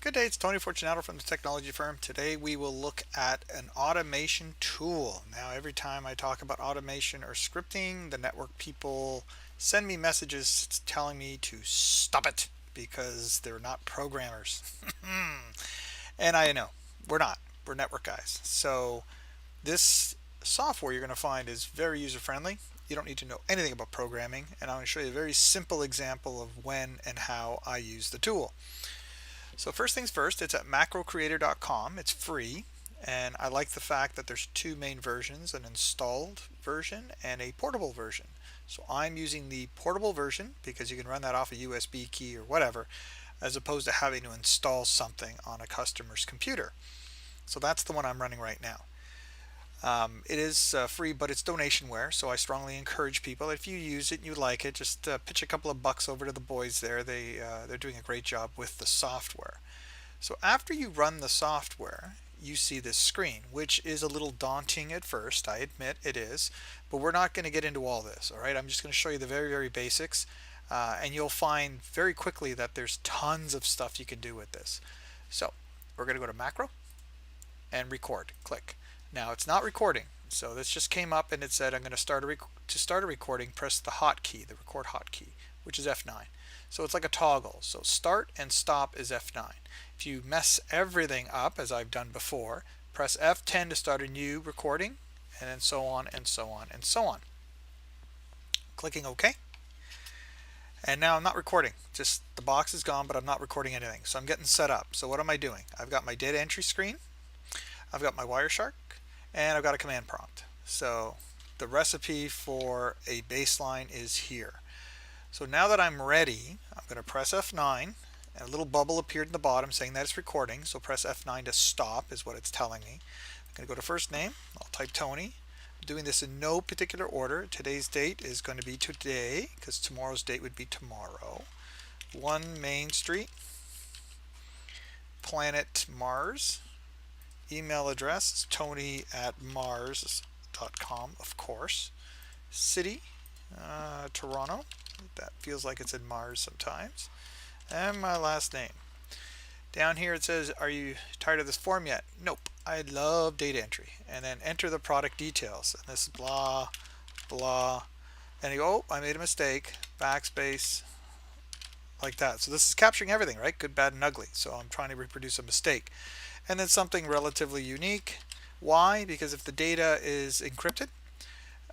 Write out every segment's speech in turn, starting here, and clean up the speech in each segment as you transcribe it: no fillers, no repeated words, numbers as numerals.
Good day, it's Tony Fortunato from the technology firm. Today we will look at an automation tool. Now, every time I talk about automation or scripting, the network people send me messages telling me to stop it because they're not programmers. And I know we're not, we're network guys. So, this software you're going to find is very user friendly. You don't need to know anything about programming, and I'm going to show you a very simple example of when and how I use the tool. So first things first, it's at macrocreator.com. It's free, and I like the fact that there's two main versions, an installed version and a portable version. So I'm using the portable version because you can run that off a USB key or whatever, as opposed to having to install something on a customer's computer. So that's the one I'm running right now. It is free, but it's donationware, so I strongly encourage people, if you use it and you like it, just pitch a couple of bucks over to the boys there. They're doing a great job with the software. So after you run the software, you see this screen, which is a little daunting at first. I admit it is, but we're not going to get into all this. All right, I'm just going to show you the very basics, and you'll find very quickly that there's tons of stuff you can do with this. So we're going to go to macro and record. Click. Now it's not recording, so this just came up and it said I'm going to start a recording. Press the hotkey, the record hotkey, which is F9. So it's like a toggle. So start and stop is F9. If you mess everything up, as I've done before, press F10 to start a new recording, and then so on and so on and so on. Clicking OK. And now I'm not recording. Just the box is gone, but I'm not recording anything. So I'm getting set up. So what am I doing? I've got my data entry screen. I've got my Wireshark, and I've got a command prompt. So the recipe for a baseline is here. So now that I'm ready, I'm going to press F9, and a little bubble appeared in the bottom saying that it's recording. So press F9 to stop is what it's telling me. I'm going to go to first name. I'll type Tony. I'm doing this in no particular order. Today's date is going to be today, because tomorrow's date would be tomorrow. 1 Main Street, planet Mars. Email address is tony@mars.com, of course. City, Toronto. That feels like it's in Mars sometimes. And my last name. Down here it says, are you tired of this form yet? Nope. I love data entry. And then enter the product details. And this is blah, blah. And you go, oh, I made a mistake. Backspace. Like that. So this is capturing everything, right? Good, bad, and ugly. So I'm trying to reproduce a mistake. And then something relatively unique. Why? Because if the data is encrypted,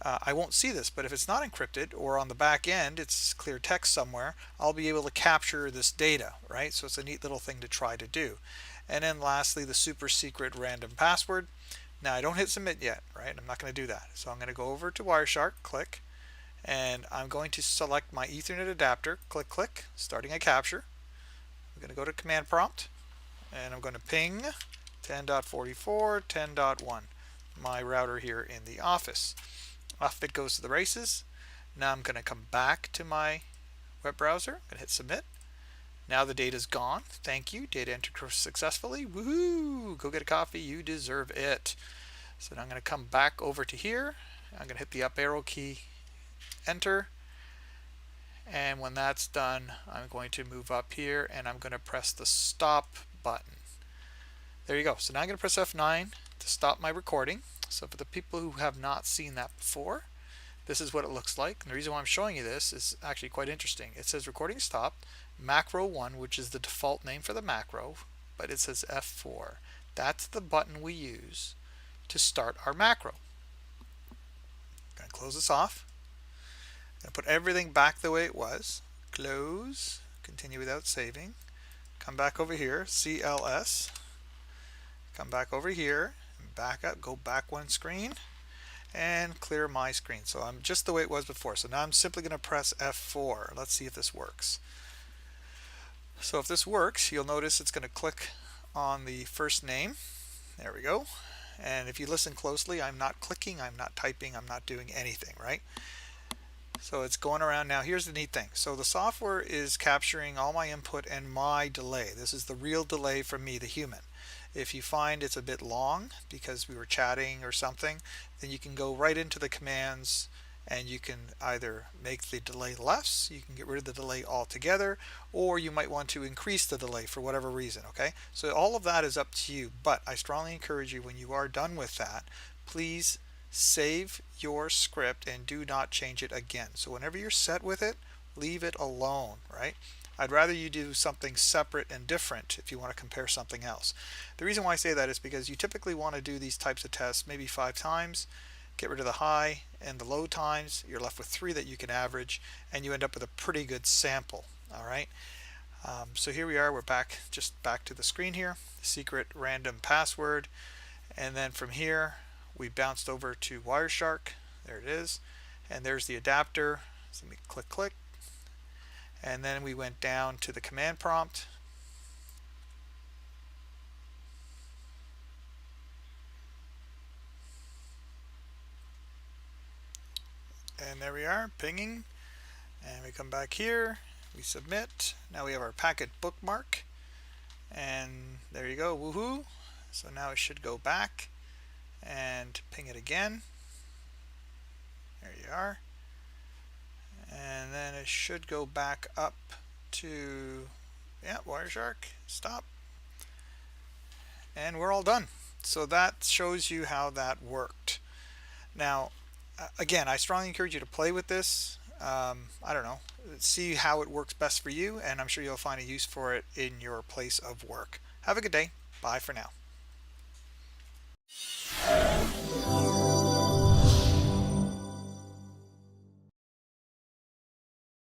I won't see this, but if it's not encrypted or on the back end, it's clear text somewhere, I'll be able to capture this data, right? So it's a neat little thing to try to do. And then lastly, the super secret random password. Now I don't hit submit yet, right? I'm not going to do that. So I'm going to go over to Wireshark, click, and I'm going to select my Ethernet adapter, click, starting a capture. I'm going to go to command prompt, and I'm going to ping 10.44, 10.1, my router here in the office. Off it goes to the races. Now I'm going to come back to my web browser. I'm going to hit submit. Now the data's gone. Thank you. Data entered successfully. Woohoo! Go get a coffee. You deserve it. So now I'm going to come back over to here. I'm going to hit the up arrow key, enter. And when that's done, I'm going to move up here and I'm going to press the stop button. There you go. So now I'm going to press F9 to stop my recording. So for the people who have not seen that before, this is what it looks like. And the reason why I'm showing you this is actually quite interesting. It says recording stopped, macro 1, which is the default name for the macro, but it says F4. That's the button we use to start our macro. I'm going to close this off. I'm going to put everything back the way it was. Close, continue without saving. Come back over here, CLS. Come back over here. Back up, go back one screen, and clear my screen. So I'm just the way it was before. So now I'm simply going to press F4. Let's see if this works. So if this works, you'll notice it's going to click on the first name. There we go. And if you listen closely, I'm not clicking, I'm not typing, I'm not doing anything, right? So it's going around. Now here's the neat thing. So the software is capturing all my input and my delay. This is the real delay from me, the human. If you find it's a bit long because we were chatting or something, then you can go right into the commands and you can either make the delay less, you can get rid of the delay altogether, or you might want to increase the delay for whatever reason. Okay, so all of that is up to you, but I strongly encourage you, when you are done with that, please save your script and do not change it again. So whenever you're set with it, leave it alone, right? I'd rather you do something separate and different if you want to compare something else. The reason why I say that is because you typically want to do these types of tests maybe 5 times, get rid of the high and the low times, you're left with 3 that you can average, and you end up with a pretty good sample. All right. So here we are, we're just back to the screen here, secret random password, and then from here we bounced over to Wireshark. There it is, and there's the adapter. So let me click, and then we went down to the command prompt, and there we are, pinging, and we come back here, we submit. Now we have our packet bookmark, and there you go, woohoo. So now it should go back and ping it again. There you are, and then it should go back up to, yeah, Wireshark, stop, and we're all done. So that shows you how that worked. Now again, I strongly encourage you to play with this. I don't know, see how it works best for you, and I'm sure you'll find a use for it in your place of work. Have a good day. Bye for now.